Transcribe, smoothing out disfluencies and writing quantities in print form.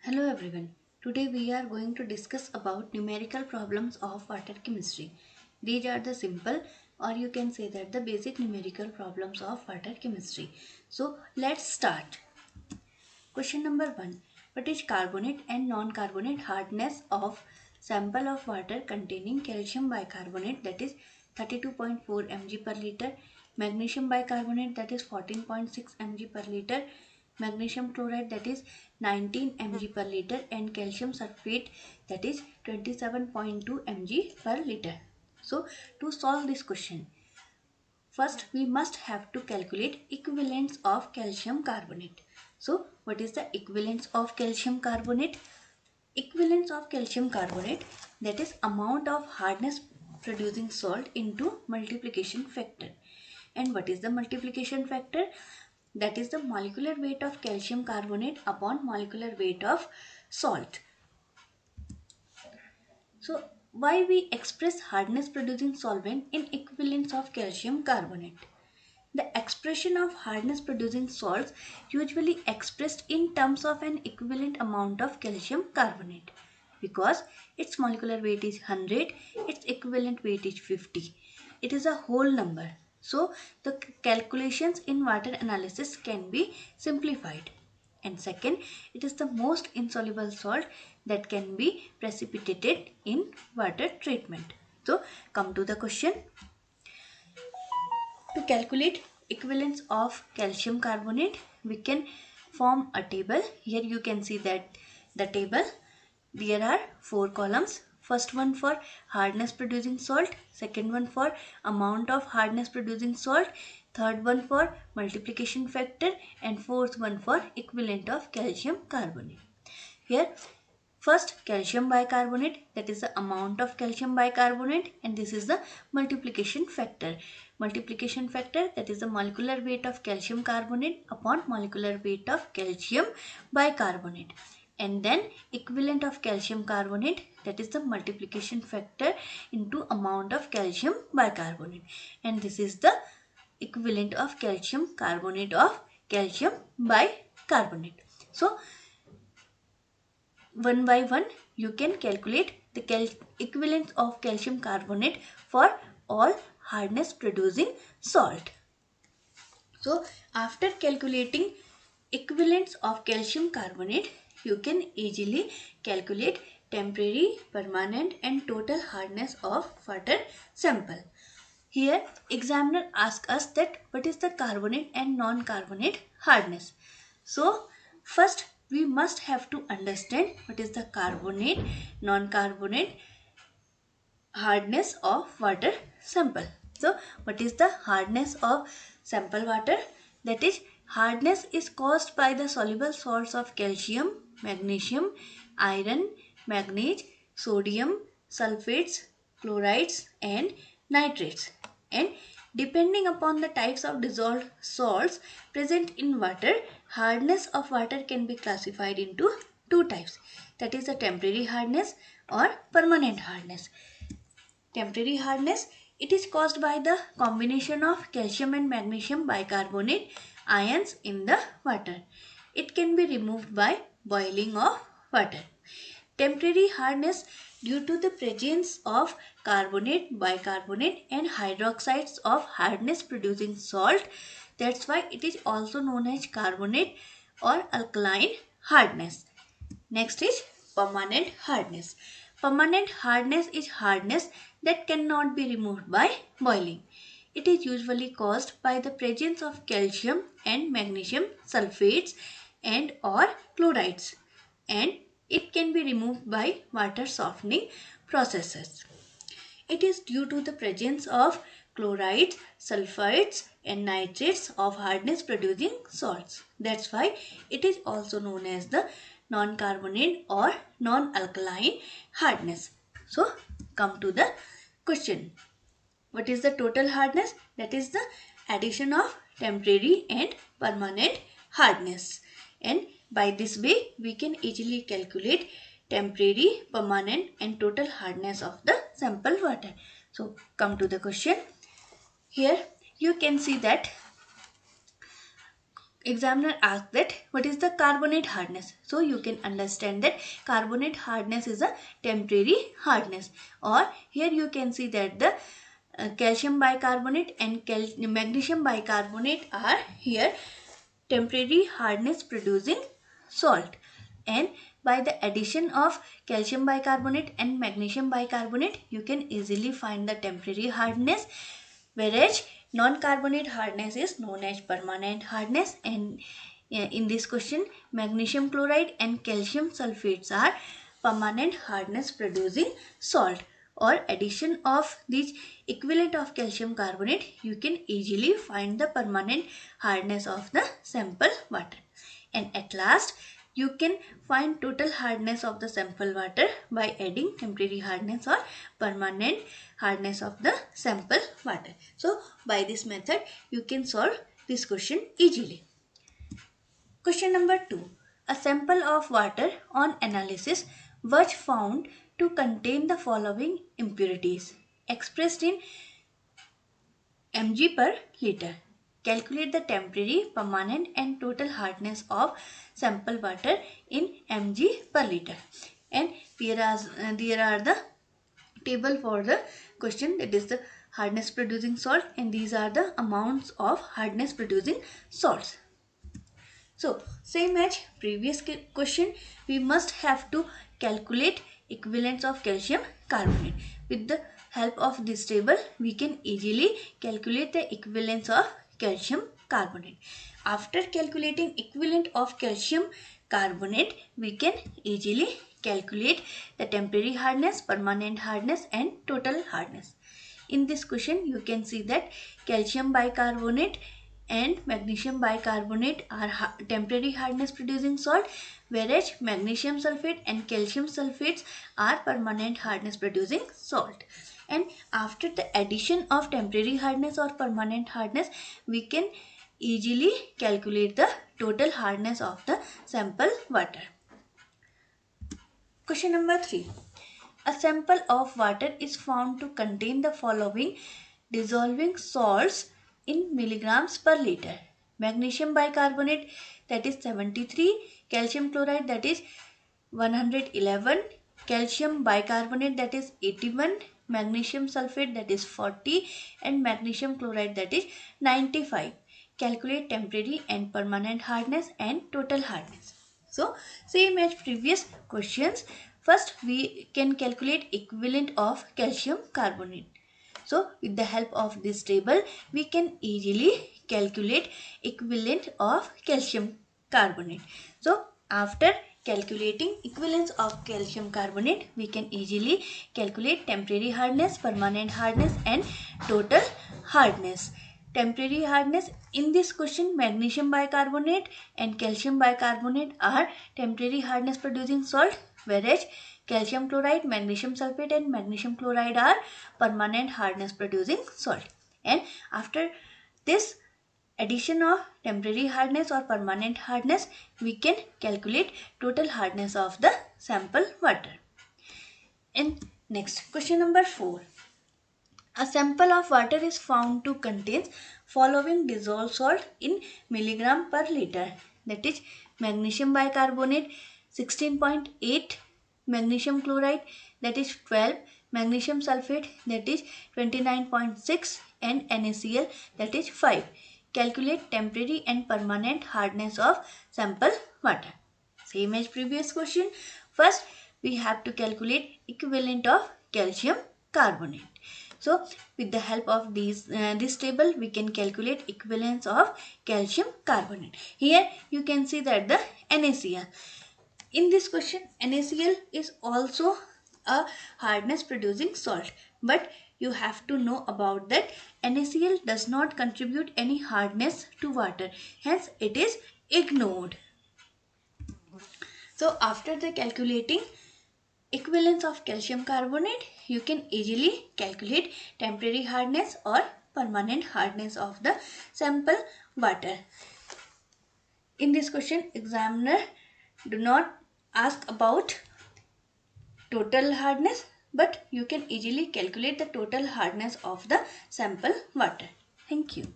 Hello everyone. Today we are going to discuss about numerical problems of water chemistry. These are the simple or you can say that the basic numerical problems of water chemistry. So let's start. Question number 1. What is carbonate and non-carbonate hardness of sample of water containing calcium bicarbonate, that is 32.4 mg per liter, magnesium bicarbonate, that is 14.6 mg per liter, magnesium chloride, that is 19 mg per liter, and calcium sulfate, that is 27.2 mg per liter. So to solve this question, first, we must have to calculate equivalence of calcium carbonate. So, what is the equivalence of calcium carbonate? Equivalence of calcium carbonate, that is amount of hardness producing salt into multiplication factor. And what is the multiplication factor? That is the molecular weight of calcium carbonate upon molecular weight of salt. So, why we express hardness producing solvent in equivalence of calcium carbonate? The expression of hardness producing salts usually expressed in terms of an equivalent amount of calcium carbonate, because its molecular weight is 100, its equivalent weight is 50. It is a whole number. So the calculations in water analysis can be simplified. And second, it is the most insoluble salt that can be precipitated in water treatment. So come to the question. To calculate equivalence of calcium carbonate, we can form a table. Here you can see that the table, there are 4 columns. First one for hardness producing salt, second one for amount of hardness producing salt, third one for multiplication factor, and fourth one for equivalent of calcium carbonate. Here, first calcium bicarbonate, that is the amount of calcium bicarbonate, and this is the multiplication factor. Multiplication factor, that is the molecular weight of calcium carbonate upon molecular weight of calcium bicarbonate. And then equivalent of calcium carbonate, that is the multiplication factor into amount of calcium bicarbonate. And this is the equivalent of calcium carbonate of calcium bicarbonate. So one by one you can calculate the equivalence of calcium carbonate for all hardness producing salt. So after calculating equivalence of calcium carbonate, you can easily calculate temporary, permanent and total hardness of water sample. Here examiner asks us that what is the carbonate and non-carbonate hardness. So first we must have to understand what is the carbonate, non-carbonate hardness of water sample. So what is the hardness of sample water? That is, hardness is caused by the soluble salts of calcium, magnesium, iron, manganese, sodium, sulfates, chlorides and nitrates. And depending upon the types of dissolved salts present in water, hardness of water can be classified into two types. That is the temporary hardness or permanent hardness. Temporary hardness, it is caused by the combination of calcium and magnesium bicarbonate ions in the water. It can be removed by boiling of water. Temporary hardness due to the presence of carbonate, bicarbonate and hydroxides of hardness producing salt. That's why it is also known as carbonate or alkaline hardness. Next is permanent hardness. Permanent hardness is hardness that cannot be removed by boiling. It is usually caused by the presence of calcium and magnesium sulfates and or chlorides, and it can be removed by water softening processes. It is due to the presence of chlorides, sulfides and nitrates of hardness producing salts. That's why it is also known as the non-carbonate or non-alkaline hardness. So come to the question. What is the total hardness? That is the addition of temporary and permanent hardness. And by this way we can easily calculate temporary, permanent and total hardness of the sample water. So come to the question. Here you can see that examiner asks that what is the carbonate hardness. So you can understand that carbonate hardness is a temporary hardness, or here you can see that the calcium bicarbonate and magnesium bicarbonate are here temporary hardness producing salt, and by the addition of calcium bicarbonate and magnesium bicarbonate you can easily find the temporary hardness, whereas non-carbonate hardness is known as permanent hardness. And in this question magnesium chloride and calcium sulfates are permanent hardness producing salt, or addition of these equivalent of calcium carbonate you can easily find the permanent hardness of the sample water. And at last you can find total hardness of the sample water by adding temporary hardness or permanent hardness of the sample water. So by this method you can solve this question easily. Question number 2. A sample of water on analysis was found to contain the following impurities expressed in mg per liter. Calculate the temporary, permanent and total hardness of sample water in mg per liter. And there are the table for the question, that is the hardness producing salt, and these are the amounts of hardness producing salts. So same as previous question, we must have to calculate equivalents of calcium carbonate. With the help of this table, we can easily calculate the equivalents of calcium carbonate. After calculating equivalent of calcium carbonate, we can easily calculate the temporary hardness, permanent hardness and total hardness. In this question, you can see that calcium bicarbonate and magnesium bicarbonate are temporary hardness producing salt, whereas magnesium sulfate and calcium sulfates are permanent hardness producing salt. And after the addition of temporary hardness or permanent hardness, we can easily calculate the total hardness of the sample water. Question number 3. A sample of water is found to contain the following dissolving salts in milligrams per liter. Magnesium bicarbonate, that is 73, calcium chloride, that is 111, calcium bicarbonate, that is 81, magnesium sulfate, that is 40 and magnesium chloride, that is 95. Calculate temporary and permanent hardness and total hardness. So same as previous questions, first we can calculate equivalent of calcium carbonate. So with the help of this table, we can easily calculate equivalent of calcium carbonate. So after calculating equivalence of calcium carbonate, we can easily calculate temporary hardness, permanent hardness and total hardness. Temporary hardness, in this question magnesium bicarbonate and calcium bicarbonate are temporary hardness producing salt, whereas calcium chloride, magnesium sulfate and magnesium chloride are permanent hardness producing salt. And after this addition of temporary hardness or permanent hardness, we can calculate total hardness of the sample water. And next, question number 4. A sample of water is found to contain following dissolved salt in milligram per liter, that is magnesium bicarbonate 16.8, magnesium chloride, that is 12, magnesium sulfate, that is 29.6 and NaCl, that is 5. Calculate temporary and permanent hardness of sample water. Same as previous question. First we have to calculate equivalent of calcium carbonate. So with the help of this table, we can calculate equivalence of calcium carbonate. Here you can see that the NaCl. In this question, NaCl is also a hardness producing salt, but you have to know about that NaCl does not contribute any hardness to water, hence it is ignored. So after the calculating equivalence of calcium carbonate, you can easily calculate temporary hardness or permanent hardness of the sample water. In this question, examiner do not ask about total hardness, but you can easily calculate the total hardness of the sample water. Thank you.